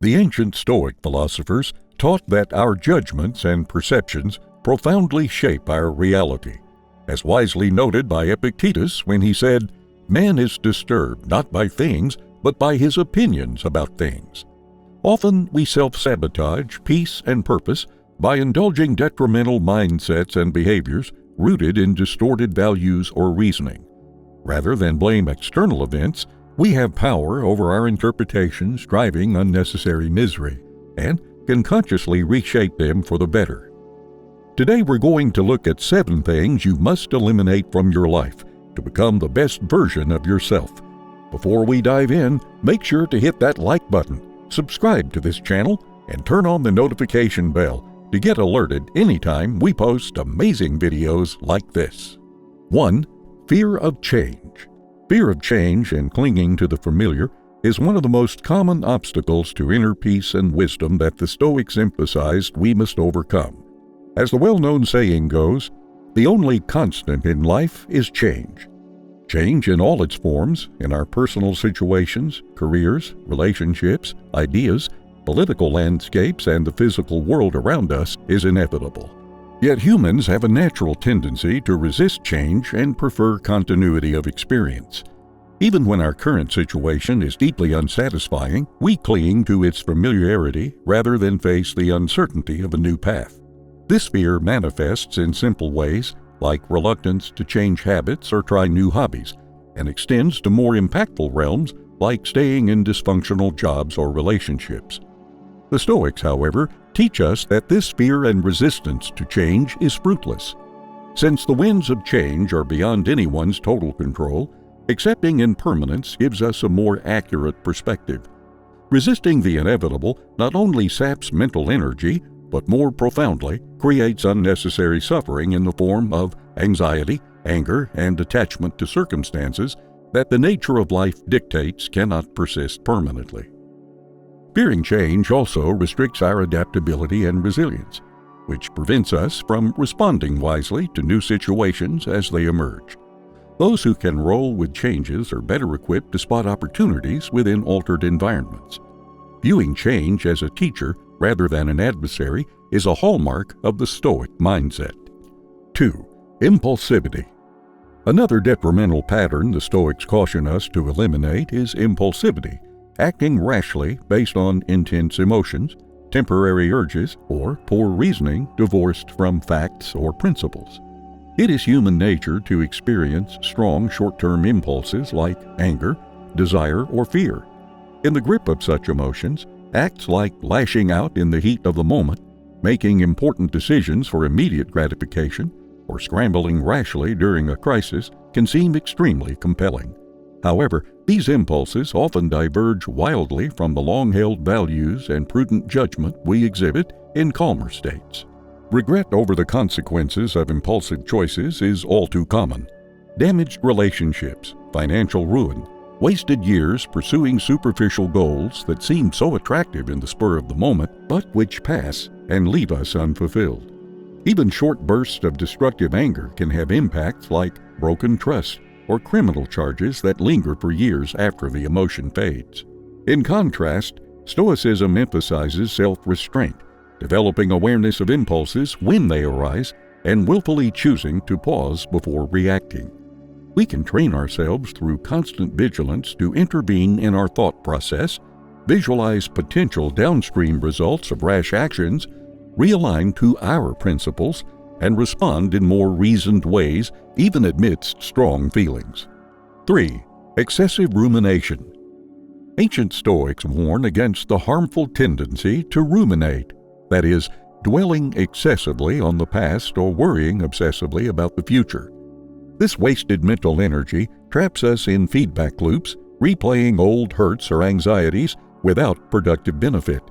The ancient Stoic philosophers taught that our judgments and perceptions profoundly shape our reality, as wisely noted by Epictetus when he said, "Man is disturbed not by things, but by his opinions about things." Often we self-sabotage peace and purpose by indulging detrimental mindsets and behaviors rooted in distorted values or reasoning. Rather than blame external events, we have power over our interpretations, driving unnecessary misery, and can consciously reshape them for the better. Today we're going to look at 7 things you must eliminate from your life to become the best version of yourself. Before we dive in, make sure to hit that like button, subscribe to this channel, and turn on the notification bell to get alerted anytime we post amazing videos like this. 1. Fear of change. Fear of change and clinging to the familiar is one of the most common obstacles to inner peace and wisdom that the Stoics emphasized we must overcome. As the well-known saying goes, the only constant in life is change. Change in all its forms, in our personal situations, careers, relationships, ideas, political landscapes, and the physical world around us is inevitable. Yet humans have a natural tendency to resist change and prefer continuity of experience. Even when our current situation is deeply unsatisfying, we cling to its familiarity rather than face the uncertainty of a new path. This fear manifests in simple ways, like reluctance to change habits or try new hobbies, and extends to more impactful realms, like staying in dysfunctional jobs or relationships. The Stoics, however, teach us that this fear and resistance to change is fruitless. Since the winds of change are beyond anyone's total control, accepting impermanence gives us a more accurate perspective. Resisting the inevitable not only saps mental energy, but more profoundly creates unnecessary suffering in the form of anxiety, anger, and attachment to circumstances that the nature of life dictates cannot persist permanently. Fearing change also restricts our adaptability and resilience, which prevents us from responding wisely to new situations as they emerge. Those who can roll with changes are better equipped to spot opportunities within altered environments. Viewing change as a teacher rather than an adversary is a hallmark of the Stoic mindset. 2. Impulsivity. Another detrimental pattern the Stoics caution us to eliminate is impulsivity, acting rashly based on intense emotions, temporary urges, or poor reasoning divorced from facts or principles. It is human nature to experience strong short-term impulses like anger, desire, or fear. In the grip of such emotions, acts like lashing out in the heat of the moment, making important decisions for immediate gratification, or scrambling rashly during a crisis can seem extremely compelling. However, these impulses often diverge wildly from the long-held values and prudent judgment we exhibit in calmer states. Regret over the consequences of impulsive choices is all too common. Damaged relationships, financial ruin, wasted years pursuing superficial goals that seem so attractive in the spur of the moment, but which pass and leave us unfulfilled. Even short bursts of destructive anger can have impacts like broken trust or criminal charges that linger for years after the emotion fades. In contrast, Stoicism emphasizes self-restraint, developing awareness of impulses when they arise, and willfully choosing to pause before reacting. We can train ourselves through constant vigilance to intervene in our thought process, visualize potential downstream results of rash actions, realign to our principles, and respond in more reasoned ways even amidst strong feelings. 3. Excessive rumination. Ancient Stoics warn against the harmful tendency to ruminate, that is, dwelling excessively on the past or worrying obsessively about the future. This wasted mental energy traps us in feedback loops, replaying old hurts or anxieties without productive benefit.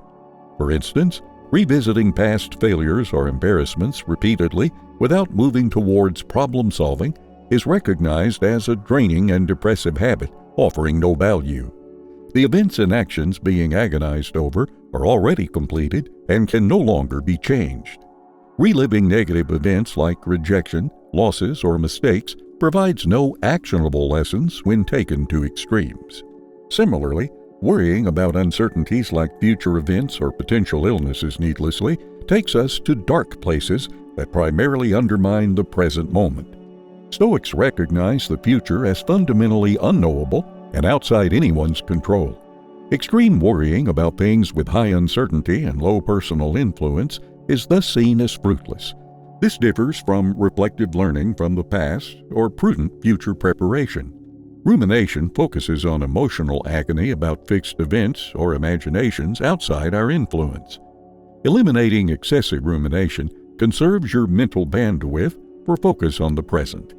For instance, revisiting past failures or embarrassments repeatedly without moving towards problem-solving is recognized as a draining and depressive habit, offering no value. The events and actions being agonized over are already completed and can no longer be changed. Reliving negative events like rejection, losses, or mistakes provides no actionable lessons when taken to extremes. Similarly, Worrying about uncertainties like future events or potential illnesses needlessly takes us to dark places that primarily undermine the present moment. Stoics recognize the future as fundamentally unknowable and outside anyone's control. Extreme worrying about things with high uncertainty and low personal influence is thus seen as fruitless. This differs from reflective learning from the past or prudent future preparation. Rumination focuses on emotional agony about fixed events or imaginations outside our influence. Eliminating excessive rumination conserves your mental bandwidth for focus on the present.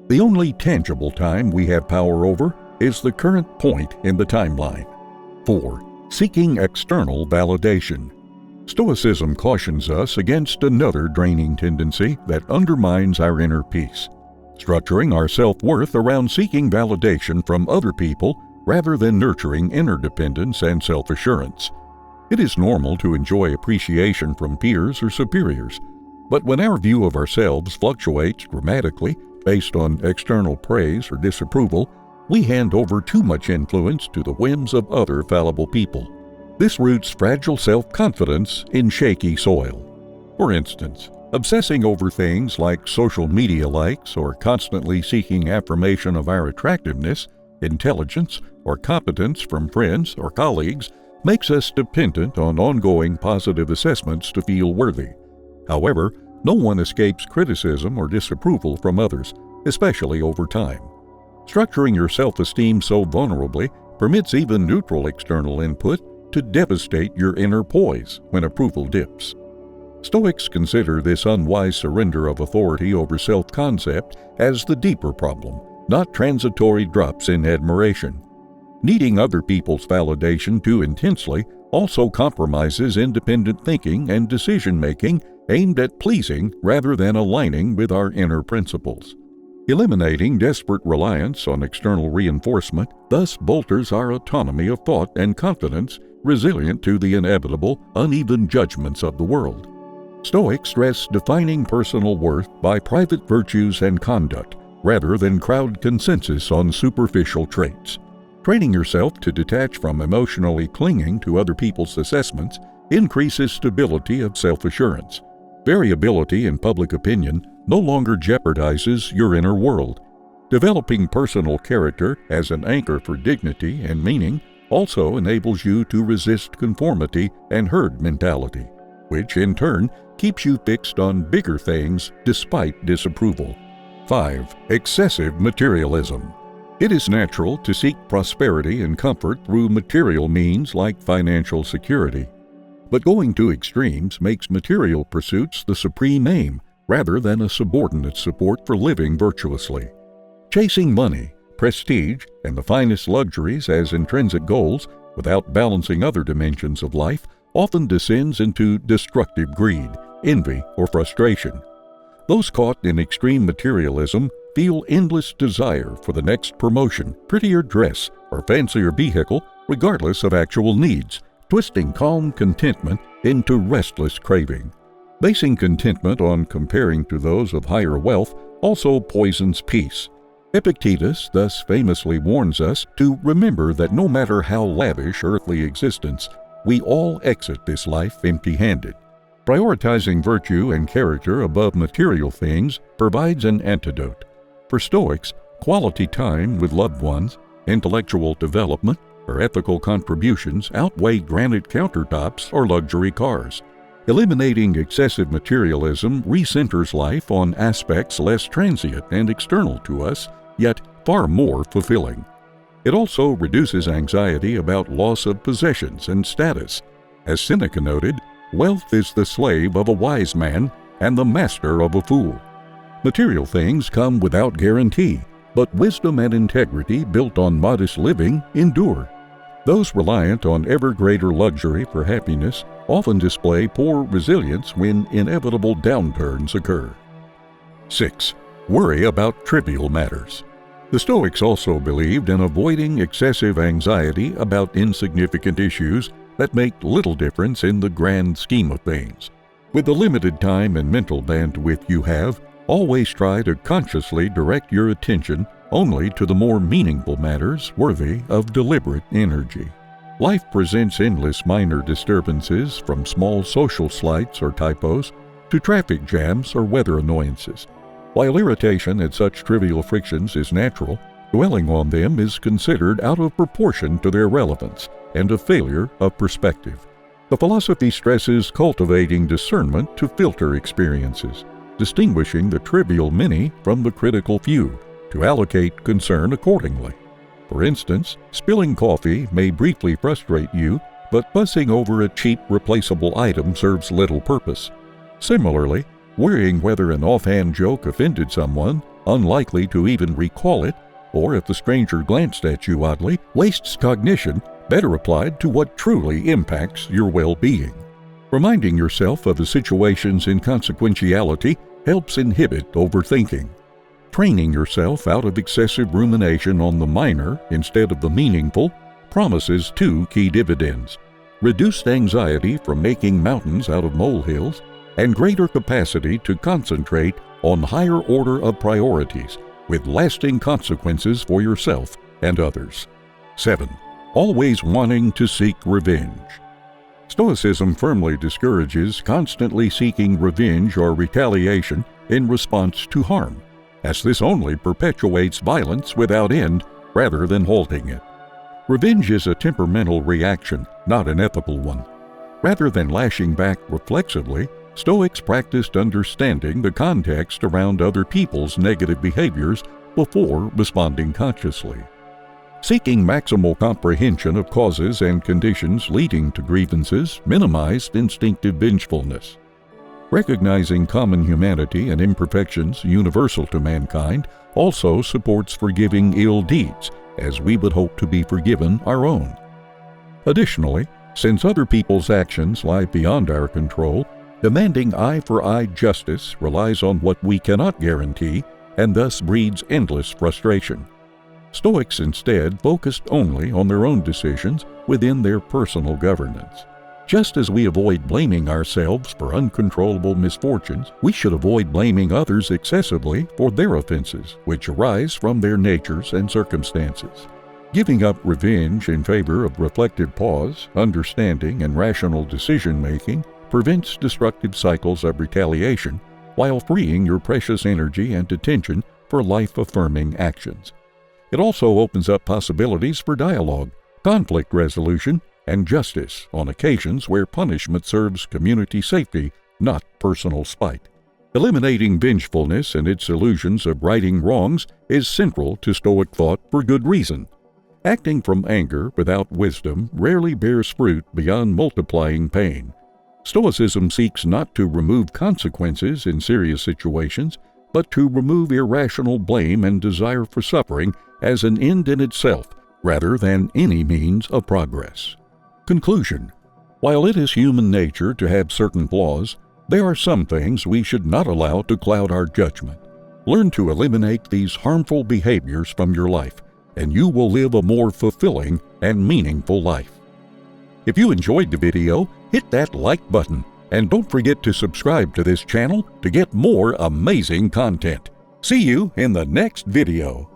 The only tangible time we have power over is the current point in the timeline. 4. Seeking external validation. Stoicism cautions us against another draining tendency that undermines our inner peace, structuring our self-worth around seeking validation from other people rather than nurturing interdependence and self-assurance. It is normal to enjoy appreciation from peers or superiors, but when our view of ourselves fluctuates dramatically based on external praise or disapproval, we hand over too much influence to the whims of other fallible people. This roots fragile self-confidence in shaky soil. For instance, obsessing over things like social media likes or constantly seeking affirmation of our attractiveness, intelligence, or competence from friends or colleagues makes us dependent on ongoing positive assessments to feel worthy. However, no one escapes criticism or disapproval from others, especially over time. Structuring your self-esteem so vulnerably permits even neutral external input to devastate your inner poise when approval dips. Stoics consider this unwise surrender of authority over self-concept as the deeper problem, not transitory drops in admiration. Needing other people's validation too intensely also compromises independent thinking and decision-making aimed at pleasing rather than aligning with our inner principles. Eliminating desperate reliance on external reinforcement thus bolsters our autonomy of thought and confidence, resilient to the inevitable, uneven judgments of the world. Stoics stress defining personal worth by private virtues and conduct, rather than crowd consensus on superficial traits. Training yourself to detach from emotionally clinging to other people's assessments increases stability of self-assurance. Variability in public opinion no longer jeopardizes your inner world. Developing personal character as an anchor for dignity and meaning also enables you to resist conformity and herd mentality, which in turn keeps you fixed on bigger things despite disapproval. 5. Excessive materialism. It is natural to seek prosperity and comfort through material means like financial security. But going to extremes makes material pursuits the supreme aim rather than a subordinate support for living virtuously. Chasing money, prestige, and the finest luxuries as intrinsic goals without balancing other dimensions of life often descends into destructive greed, envy, or frustration. Those caught in extreme materialism feel endless desire for the next promotion, prettier dress, or fancier vehicle regardless of actual needs, twisting calm contentment into restless craving. Basing contentment on comparing to those of higher wealth also poisons peace. Epictetus thus famously warns us to remember that no matter how lavish earthly existence, we all exit this life empty-handed. Prioritizing virtue and character above material things provides an antidote. For Stoics, quality time with loved ones, intellectual development, or ethical contributions outweigh granite countertops or luxury cars. Eliminating excessive materialism recenters life on aspects less transient and external to us, yet far more fulfilling. It also reduces anxiety about loss of possessions and status. As Seneca noted, wealth is the slave of a wise man and the master of a fool. Material things come without guarantee, but wisdom and integrity built on modest living endure. Those reliant on ever greater luxury for happiness often display poor resilience when inevitable downturns occur. 6. Worry about trivial matters. The Stoics also believed in avoiding excessive anxiety about insignificant issues that make little difference in the grand scheme of things. With the limited time and mental bandwidth you have, always try to consciously direct your attention only to the more meaningful matters worthy of deliberate energy. Life presents endless minor disturbances, from small social slights or typos to traffic jams or weather annoyances. While irritation at such trivial frictions is natural, dwelling on them is considered out of proportion to their relevance and a failure of perspective. The philosophy stresses cultivating discernment to filter experiences, distinguishing the trivial many from the critical few, to allocate concern accordingly. For instance, spilling coffee may briefly frustrate you, but fussing over a cheap replaceable item serves little purpose. Similarly, worrying whether an offhand joke offended someone, unlikely to even recall it, or if the stranger glanced at you oddly, wastes cognition better applied to what truly impacts your well-being. Reminding yourself of the situation's inconsequentiality helps inhibit overthinking. Training yourself out of excessive rumination on the minor instead of the meaningful promises two key dividends: reduced anxiety from making mountains out of molehills, and greater capacity to concentrate on higher order of priorities with lasting consequences for yourself and others. 7. Always wanting to seek revenge. Stoicism firmly discourages constantly seeking revenge or retaliation in response to harm, as this only perpetuates violence without end rather than halting it. Revenge is a temperamental reaction, not an ethical one. Rather than lashing back reflexively, Stoics practiced understanding the context around other people's negative behaviors before responding consciously. Seeking maximal comprehension of causes and conditions leading to grievances minimized instinctive vengefulness. Recognizing common humanity and imperfections universal to mankind also supports forgiving ill deeds, as we would hope to be forgiven our own. Additionally, since other people's actions lie beyond our control, demanding eye-for-eye justice relies on what we cannot guarantee and thus breeds endless frustration. Stoics instead focused only on their own decisions within their personal governance. Just as we avoid blaming ourselves for uncontrollable misfortunes, we should avoid blaming others excessively for their offenses, which arise from their natures and circumstances. Giving up revenge in favor of reflective pause, understanding, and rational decision-making prevents destructive cycles of retaliation while freeing your precious energy and attention for life-affirming actions. It also opens up possibilities for dialogue, conflict resolution, and justice on occasions where punishment serves community safety, not personal spite. Eliminating vengefulness and its illusions of righting wrongs is central to Stoic thought for good reason. Acting from anger without wisdom rarely bears fruit beyond multiplying pain. Stoicism seeks not to remove consequences in serious situations, but to remove irrational blame and desire for suffering as an end in itself, rather than any means of progress. Conclusion: while it is human nature to have certain flaws, there are some things we should not allow to cloud our judgment. Learn to eliminate these harmful behaviors from your life, and you will live a more fulfilling and meaningful life. If you enjoyed the video, hit that like button, and don't forget to subscribe to this channel to get more amazing content. See you in the next video.